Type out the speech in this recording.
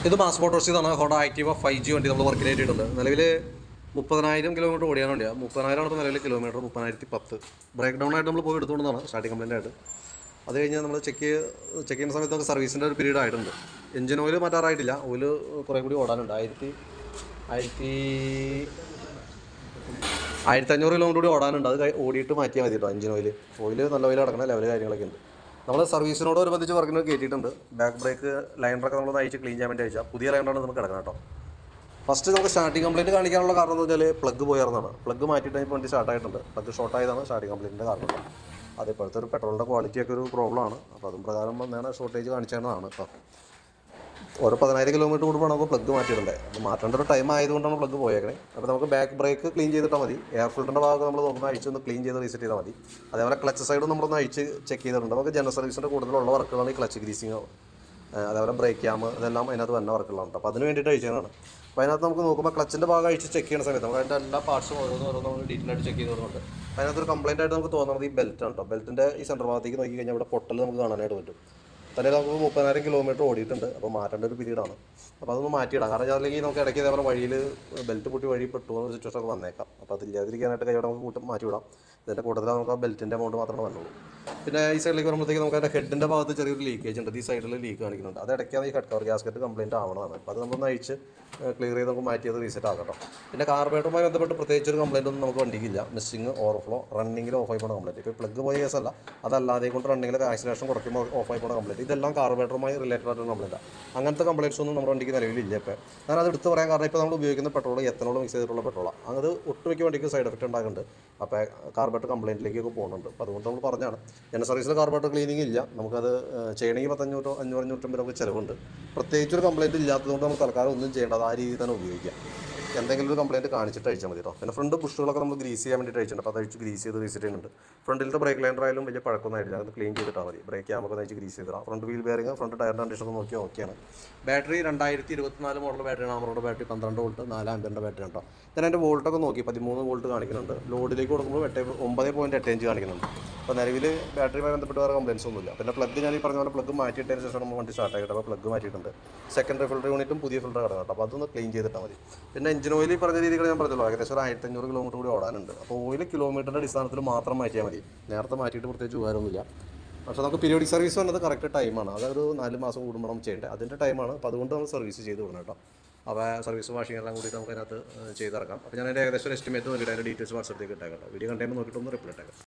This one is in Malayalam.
ഇത് മാസ് മോട്ടോഴ്സിന്നാണ് ഹോണ്ട ആക്റ്റീവ 5G വണ്ടി നമ്മൾ വർക്കിന് ആയിട്ടുണ്ട്. നിലവിൽ 30,000 കിലോമീറ്റർ ഓടിയാണ് വണ്ടിയാണ്. 30,000 ആണ് നിലവിൽ കിലോമീറ്റർ. 30,010 ബ്രേക്ക് ഡൗൺ ആയിട്ട് നമ്മൾ പോയി എടുത്തുകൊണ്ടാണ് സ്റ്റാർട്ടിംഗ് കംപ്ലൈൻ്റ് ആയിട്ട്. അത് കഴിഞ്ഞ് നമ്മൾ ചെക്ക് ചെയ്യുന്ന സമയത്ത് നമുക്ക് സർവീസിൻ്റെ ഒരു പീരീഡ് ആയിട്ടുണ്ട്. Engine oil മാറ്റാറായിട്ടില്ല. ഓയിൽ കുറേ കൂടി ഓടാനുണ്ട്. 1500 കിലോമീറ്റർ കൂടി ഓടാനുണ്ട്. അത് ഓടിയിട്ട് മാറ്റിയാൽ മതി കേട്ടോ. എഞ്ചിൻ ഓയിൽ നല്ല ഓയിൽ അടക്കണം, ലെവൽ കാര്യങ്ങളൊക്കെ ഉണ്ട്. നമ്മൾ സർവീസിനോടനുബന്ധിച്ച് വർക്കിന് കയറ്റിയിട്ടുണ്ട്. ബാക്ക് ബ്രേക്ക് ലൈനറൊക്കെ നമ്മൾ അയച്ച് ക്ലീൻ ചെയ്യാൻ വേണ്ടി അയച്ചാൽ പുതിയ ലൈനറാണ് നമുക്ക് കിടക്കണം കേട്ടോ. ഫസ്റ്റ് നമുക്ക് സ്റ്റാർട്ടിംഗ് കംപ്ലൈൻറ്റ് കാണിക്കാനുള്ള കാരണം എന്ന് വെച്ചാൽ പ്ലഗ് പോയിരുന്നതാണ്. പ്ലഗ് മാറ്റിയിട്ട് ഇപ്പോൾ വണ്ടി സ്റ്റാർട്ടായിട്ടുണ്ട്. പ്ലഗ് ഷോർട്ടായതാണ് സ്റ്റാർട്ടിംഗ് കംപ്ലൈൻറ്റിൻ്റെ കാരണം. അതിപ്പോഴത്തെ ഒരു പെട്രോളിൻ്റെ ക്വാളിറ്റിയൊക്കെ ഒരു പ്രോബ്ലമാണ്. അപ്പോൾ അതും പ്രകാരം വന്നാണ് ഷോർട്ടേജ് കാണിച്ചതാണ് കേട്ടോ. ഓരോ 10,000 കിലോമീറ്റർ കൂടുമ്പോൾ നമുക്ക് പ്ലഗ് മാറ്റിയിടണ്ടേ. അപ്പോൾ മാറ്റേണ്ട ഒരു ടൈം ആയതുകൊണ്ടാണ് പ്ലഗ് പോയേക്കണേ. അപ്പോൾ നമുക്ക് ബാക്ക് ബ്രേക്ക് ക്ലീൻ ചെയ്തിട്ടാൽ മതി. എയർ ഫിൽറ്ററിൻ്റെ ഭാഗം നമ്മൾ നോക്കുമ്പോൾ അഴിച്ചൊന്ന് ക്ലീൻ ചെയ്ത് റീസെറ്റ് ചെയ്താൽ മതി. അതേപോലെ ക്ലച്ച് സൈഡും നമ്മളൊന്ന് അഴിച്ച് ചെക്ക് ചെയ്തിട്ടുണ്ട്. നമുക്ക് ജനറൽ സർവീസിൻ്റെ കൂടുതലുള്ള വർക്കുകളാണ് ഈ ക്ലച്ച് ഗ്രീസിങ്, അതേപോലെ ബ്രേക്ക് ക്യാം, ഇതെല്ലാം അതിനകത്ത് വന്ന വർക്കുകളാണ്. അപ്പോൾ അതിന് വേണ്ടിയിട്ട് അഴിച്ചതാണ്. അപ്പോൾ അതിനകത്ത് നമുക്ക് നോക്കുമ്പോൾ ക്ലച്ചിൻ്റെ ഭാഗം അഴിച്ച് ചെക്ക് ചെയ്യുന്ന സമയത്ത് നമുക്ക് അതിൻ്റെ എല്ലാ പാർട്സും ഓരോന്ന് നമ്മൾ ഡീറ്റെയിൽ ആയിട്ട് ചെക്ക് ചെയ്ത് വരുന്നുണ്ട്. അതിനകത്തൊരു കംപ്ലൈൻ്റ് ആയിട്ട് നമുക്ക് തോന്നുന്നത് ഈ ബെൽറ്റാണ് കേട്ടോ. ബെൽറ്റിൻ്റെ ഈ സെൻറ്റർ ഭാഗത്തേക്ക് നോക്കി കഴിഞ്ഞാൽ ഇവിടെ പൊട്ടൽ നമുക്ക് കാണാനായിട്ട് പറ്റും. തന്നെ നമുക്ക് 30,000 കിലോമീറ്റർ ഓടിയിട്ടുണ്ട്. അപ്പോൾ മാറ്റേണ്ട ഒരു പീരീഡാണ്. അപ്പോൾ അതൊന്ന് മാറ്റിയിടാം. കാരണം അല്ലെങ്കിൽ നമുക്ക് ഇടയ്ക്ക് ഇതേപോലെ വഴിയിൽ ബെൽറ്റ് പൊട്ടി വഴി പെട്ടുപോകുന്ന ഒരു സിറ്റുവേഷൻ ഒക്കെ വന്നേക്കാം. അപ്പോൾ അതില്ലാതിരിക്കാനായിട്ട് കൈയോടെ നമുക്ക് മാറ്റിവിടാം. ഇതിൻ്റെ കൂടുതൽ നമുക്ക് ആ ബെൽറ്റിൻ്റെ എമൗണ്ട് മാത്രമേ വന്നുള്ളൂ. പിന്നെ ഈ സൈഡിലേക്ക് വരുമ്പോഴത്തേക്ക് നമുക്ക് അതിൻ്റെ ഹെഡിൻ്റെ ഭാഗത്ത് ചെറിയൊരു ലീക്കേജ് ഉണ്ട്. ഈ സൈഡിൽ ലീക്ക് കാണിക്കുന്നുണ്ട്. അത് ഇടയ്ക്കാണ് ഈ കട്ട് കവർ ഗ്യാസ്കറ്റ് കംപ്ലൈൻറ്റ് ആവണതാണ്. അപ്പോൾ അത് നമ്മളൊന്ന് അഴിച്ച് ക്ലിയർ ചെയ്ത് നമുക്ക് മാറ്റിയത് റീസെറ്റ് ആകട്ടോ. പിന്നെ കാർബറേറ്ററുമായി ബന്ധപ്പെട്ട് പ്രത്യേകിച്ച് ഒരു കംപ്ലൈൻറ്റ് ഒന്നും നമുക്ക് വണ്ടിക്കില്ല. മിസ്സിങ്, ഓവർഫ്ലോ, റണ്ണിങ്ങിൽ ഓഫ് ആയി പോകുന്ന കംപ്ലൈൻറ്റ്. ഇപ്പോൾ പ്ലഗ് പോയ കേസല്ല, അതല്ലാതെ കൊണ്ട് റണ്ണിങ്ങിൽ ആക്സിലേഷൻ കുറയ്ക്കുമ്പോൾ ഓഫ് ആയി പോകുന്ന കംപ്ലൈൻറ്റ്. ഇതെല്ലാം കാർബറേറ്ററുമായി റിലേറ്റഡ് ആയിട്ടുള്ള കംപ്ലൈൻറ്റ്. അങ്ങനത്തെ കംപ്ലൈൻറ്റ്സ് ഒന്നും നമ്മുടെ വണ്ടിക്ക് നിലവിലില്ല. ഇപ്പോൾ ഞാനത് എടുത്ത് പറയാൻ കാരണം ഇപ്പോൾ നമ്മൾ ഉപയോഗിക്കുന്ന പെട്രോൾ എത്തനോൾ മിക്സ് ചെയ്തിട്ടുള്ള പെട്രോളാണ്. അത് ഒട്ടുമിക്ക വണ്ടിക്ക് സൈഡ് എഫക്റ്റ് ഉണ്ടാകുന്നുണ്ട്. അപ്പോൾ കാർബറേറ്റർ കംപ്ലൈൻറ്റിലേക്കൊക്കെ പോകുന്നുണ്ട്. അപ്പോൾ അതുകൊണ്ട് നമ്മൾ പറഞ്ഞാണ് ജനറൽ സർവീസിൽ കാർബറേറ്റർ ക്ലീനിങ് ഇല്ല. നമുക്കത് ചെയ്യണമെങ്കിൽ 500 500 നമുക്ക് ചിലവുണ്ട്. പ്രത്യേകിച്ചൊരു കംപ്ലൈൻറ്റ് ഇല്ലാത്തതുകൊണ്ട് നമുക്ക് തൽക്കാലം ഒന്നും ചെയ്യേണ്ടത്. ആ രീതിയിൽ തന്നെ ഉപയോഗിക്കാം. എന്തെങ്കിലും ഒരു കംപ്ലൈൻറ്റ് കാണിച്ചിട്ട് അയച്ചാൽ മതി കേട്ടോ. പിന്നെ ഫ്രണ്ട് പുഷുകളൊക്കെ നമ്മൾ ഗ്രീസ് ചെയ്യാൻ വേണ്ടിയിട്ട് അയച്ചിട്ടുണ്ട്. അപ്പോൾ അത് അഴിച്ച് ഗ്രീസ് ചെയ്ത് റീസെറ്റ് ചെയ്യുന്നുണ്ട്. ഫ്രണ്ടിലത്തെ ബ്രേക്ക് ലൈനർ ആയാലും വലിയ പഴക്കമൊന്നും ആയിട്ടില്ല. അത് ക്ലീൻ ചെയ്തിട്ടാൽ മതി. ബ്രേക്ക് നമുക്ക് അയച്ച് ഗ്രീസ് ചെയ്തിടാം. ഫ്രണ്ട് വീൽ ബെയറിംഗ്, ഫ്രണ്ട് ടയറിൻ്റെ കണ്ടീഷൻ നോക്കിയാൽ ഓക്കെയാണ്. ബാറ്ററി 2024 മോഡൽ ബാറ്ററിയാണ്. നമ്മുടെ ബാറ്ററി 12 വോൾട്ട് 4 ആമ്പിയറിൻ്റെ ബാറ്ററി ഉണ്ടോ. ഞാൻ എൻ്റെ വോൾട്ടൊക്കെ നോക്കി 13 വോൾട്ട് കാണിക്കുന്നുണ്ട്. ലോഡിലേക്ക് കൊടുക്കുമ്പോൾ 9.85 കാണിക്കുന്നുണ്ട്. അപ്പോൾ നിലവിൽ ബാറ്ററിയുമായി ബന്ധപ്പെട്ട് വേറെ കംപ്ലൈൻസ് ഒന്നുമില്ല. പിന്നെ പ്ലഗ് ഞാൻ ഈ പറഞ്ഞ പോലെ പ്ലഗ് മാറ്റിയിട്ടതിന് ശേഷം നമ്മൾ വണ്ടി സ്റ്റാർട്ട് ആയിട്ട് അപ്പോൾ പ്ലഗ് മാറ്റിയിട്ടുണ്ട്. സെക്കൻഡറി ഫിൽറ്റർ യൂണിറ്റും പുതിയ ഫിൽറ്റർ കിടക്കണം. അപ്പോൾ അതൊന്ന് ക്ലീൻ ചെയ്തിട്ടാൽ മതി. പിന്നെ എഞ്ചിൻ ഓയിൽ പറഞ്ഞ രീതികൾ ഞാൻ പറഞ്ഞല്ലോ, ഏകദേശം 1500 കിലോമീറ്റർ കൂടി ഓടാനുണ്ട്. അപ്പോൾ ഓയിൽ കിലോമീറ്ററിൻ്റെ അടിസ്ഥാനത്തിൽ മാത്രം മാറ്റിയാൽ മതി. നേരത്തെ മാറ്റിയിട്ട് പ്രത്യേകിച്ച് ഉപകാരമൊന്നുമില്ല. പക്ഷേ നമുക്ക് പീരിയോഡിക് സർവീസ് വന്നത് കറക്റ്റ് ടൈമാണ്. അതൊരു 4 മാസം കൂടുമ്പോൾ നമ്മൾ ചെയ്യേണ്ടത് അതിൻ്റെ ടൈമാണ്. അപ്പോൾ അതുകൊണ്ട് നമ്മൾ സർവീസ് ചെയ്ത് വിടണം കേട്ടോ. അപ്പോൾ സർവീസ് വാഷിംഗ് എല്ലാം കൂടിയിട്ട് നമുക്ക് അതിനകത്ത് ചെയ്തിറക്കാം. അപ്പോൾ ഞാൻ അതിൻ്റെ ഏകദേശം ഒരു എസ്റ്റിമേറ്റ് നോക്കിയിട്ട് അതിൻ്റെ ഡീറ്റെയിൽസ് വാട്സപ്പിലേക്ക് ഇട്ടേക്കാം. വീഡിയോ കണ്ടു നോക്കിയിട്ടൊന്ന് റിപ്ലൈ ഇട്ടേക്കാം.